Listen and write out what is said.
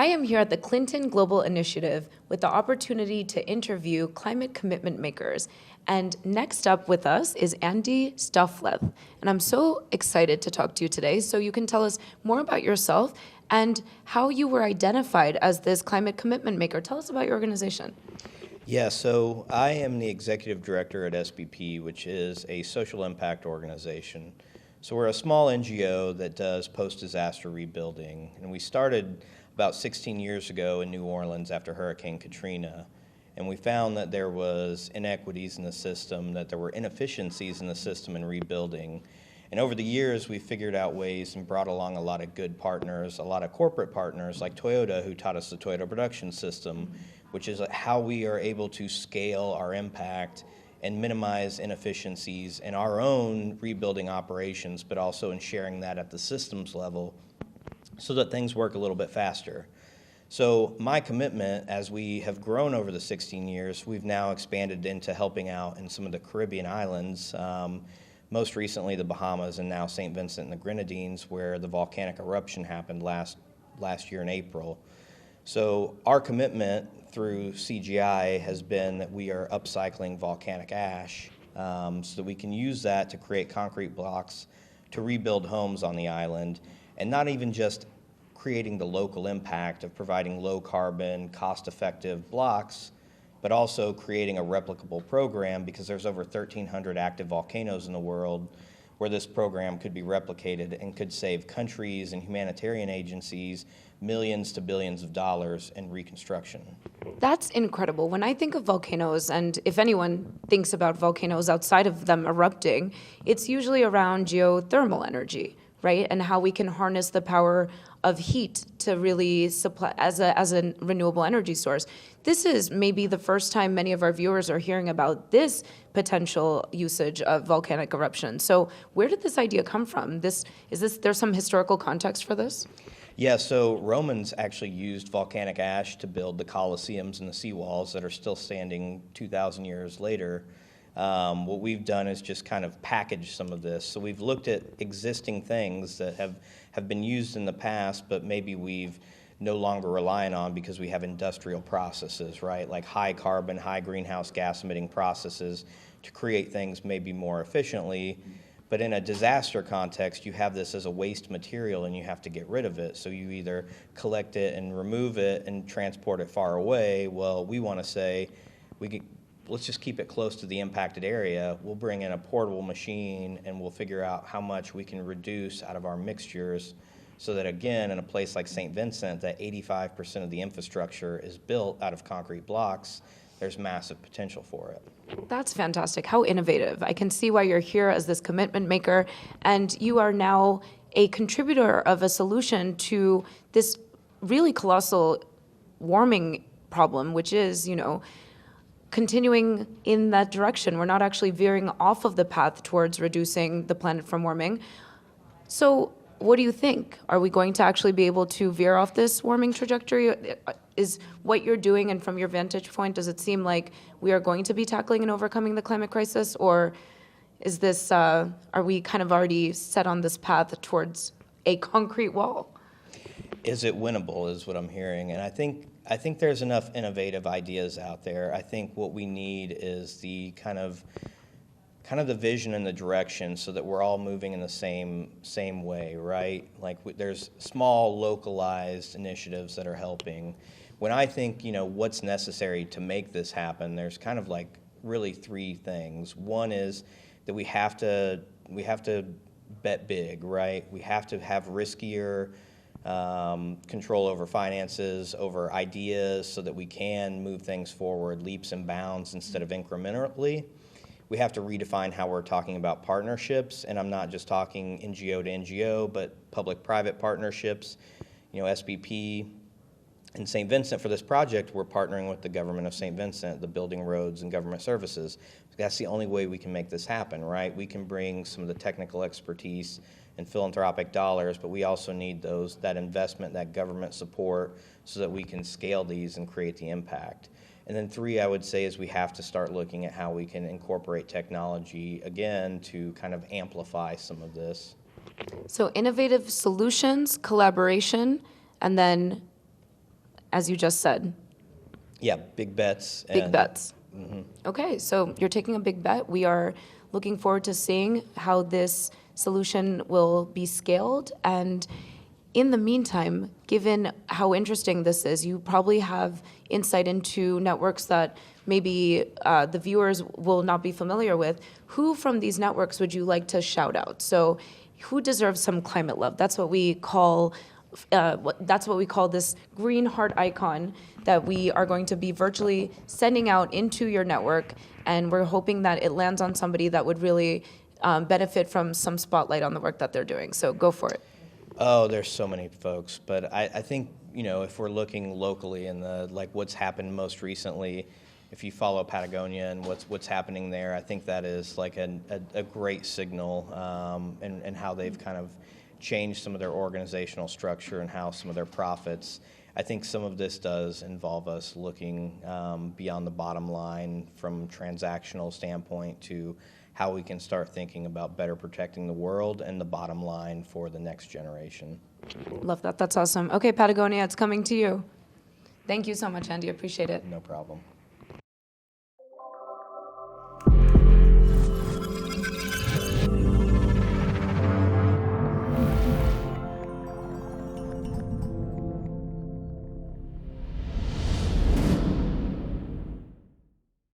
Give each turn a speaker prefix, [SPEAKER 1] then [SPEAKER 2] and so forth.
[SPEAKER 1] I am here at the Clinton Global Initiative with the opportunity to interview climate commitment makers. And next up with us is Andy Stofleth. And I'm so excited to talk to you today, so you can tell us more about yourself and how you were identified as this climate commitment maker. Tell us about your organization.
[SPEAKER 2] Yeah, so I am the executive director at SBP, which is a social impact organization. So we're a small NGO that does post-disaster rebuilding, and we started about 16 years ago in New Orleans after Hurricane Katrina. And we found that there was inequities in the system, that there were inefficiencies in the system in rebuilding. And over the years, we figured out ways and brought along a lot of good partners, a lot of corporate partners like Toyota, who taught us the Toyota Production System, which is how we are able to scale our impact and minimize inefficiencies in our own rebuilding operations, but also in sharing that at the systems level so that things work a little bit faster. So my commitment, as we have grown over the 16 years, we've now expanded into helping out in some of the Caribbean islands, most recently the Bahamas and now St. Vincent and the Grenadines, where the volcanic eruption happened last year in April. So our commitment through CGI has been that we are upcycling volcanic ash so that we can use that to create concrete blocks to rebuild homes on the island, and not even just creating the local impact of providing low carbon, cost-effective blocks, but also creating a replicable program, because there's over 1,300 active volcanoes in the world where this program could be replicated and could save countries and humanitarian agencies millions to billions of dollars in reconstruction.
[SPEAKER 1] That's incredible. When I think of volcanoes, and if anyone thinks about volcanoes outside of them erupting, it's usually around geothermal energy, right? And how we can harness the power of heat to really supply as a renewable energy source. This is maybe the first time many of our viewers are hearing about this potential usage of volcanic eruption. So where did this idea come from? There's some historical context for this?
[SPEAKER 2] Yeah, so Romans actually used volcanic ash to build the Colosseums and the seawalls that are still standing 2,000 years later. What we've done is just kind of package some of this. So we've looked at existing things that have been used in the past, but maybe we've no longer relying on because we have industrial processes, right? Like high carbon, high greenhouse gas emitting processes to create things maybe more efficiently. But in a disaster context, you have this as a waste material and you have to get rid of it. So you either collect it and remove it and transport it far away. Well, we want to say, let's just keep it close to the impacted area. We'll bring in a portable machine and we'll figure out how much we can reduce out of our mixtures so that, again, in a place like St. Vincent, that 85% of the infrastructure is built out of concrete blocks, there's massive potential for it.
[SPEAKER 1] That's fantastic. How innovative. I can see why you're here as this commitment maker, and you are now a contributor of a solution to this really colossal warming problem, which is, continuing in that direction. We're not actually veering off of the path towards reducing the planet from warming. So what do you think? Are we going to actually be able to veer off this warming trajectory? Is what you're doing, and from your vantage point, does it seem like we are going to be tackling and overcoming the climate crisis? Or is this, are we kind of already set on this path towards a concrete wall?
[SPEAKER 2] Is it winnable is what I'm hearing. And I think there's enough innovative ideas out there. I think what we need is the kind of the vision and the direction so that we're all moving in the same way, right? Like there's small localized initiatives that are helping. When I think, what's necessary to make this happen, there's kind of like really three things. One is that we have to bet big, right? We have to have riskier control over finances, over ideas, so that we can move things forward leaps and bounds instead of incrementally. We have to redefine how we're talking about partnerships, and I'm not just talking NGO to NGO, but public-private partnerships. SBP in St. Vincent, for this project, we're partnering with the government of St. Vincent, the building roads and government services. That's the only way we can make this happen, right? We can bring some of the technical expertise and philanthropic dollars, but we also need that investment, that government support, so that we can scale these and create the impact. And then three, I would say, is we have to start looking at how we can incorporate technology, again, to kind of amplify some of this.
[SPEAKER 1] So innovative solutions, collaboration, and then as you just said.
[SPEAKER 2] Yeah, big bets.
[SPEAKER 1] Big bets. Okay, so you're taking a big bet. We are looking forward to seeing how this solution will be scaled. And in the meantime, given how interesting this is, you probably have insight into networks that maybe the viewers will not be familiar with. Who from these networks would you like to shout out? So who deserves some climate love? That's what we call this green heart icon that we are going to be virtually sending out into your network, and we're hoping that it lands on somebody that would really benefit from some spotlight on the work that they're doing. So go for it.
[SPEAKER 2] Oh, there's so many folks, but I think, if we're looking locally in what's happened most recently, if you follow Patagonia and what's happening there, I think that is like a great signal, and how they've kind of changed some of their organizational structure and how some of their profits. I think some of this does involve us looking beyond the bottom line from transactional standpoint to how we can start thinking about better protecting the world and the bottom line for the next generation.
[SPEAKER 1] Love that. That's awesome. Okay, Patagonia, it's coming to you. Thank you so much, Andy. Appreciate it.
[SPEAKER 2] No problem.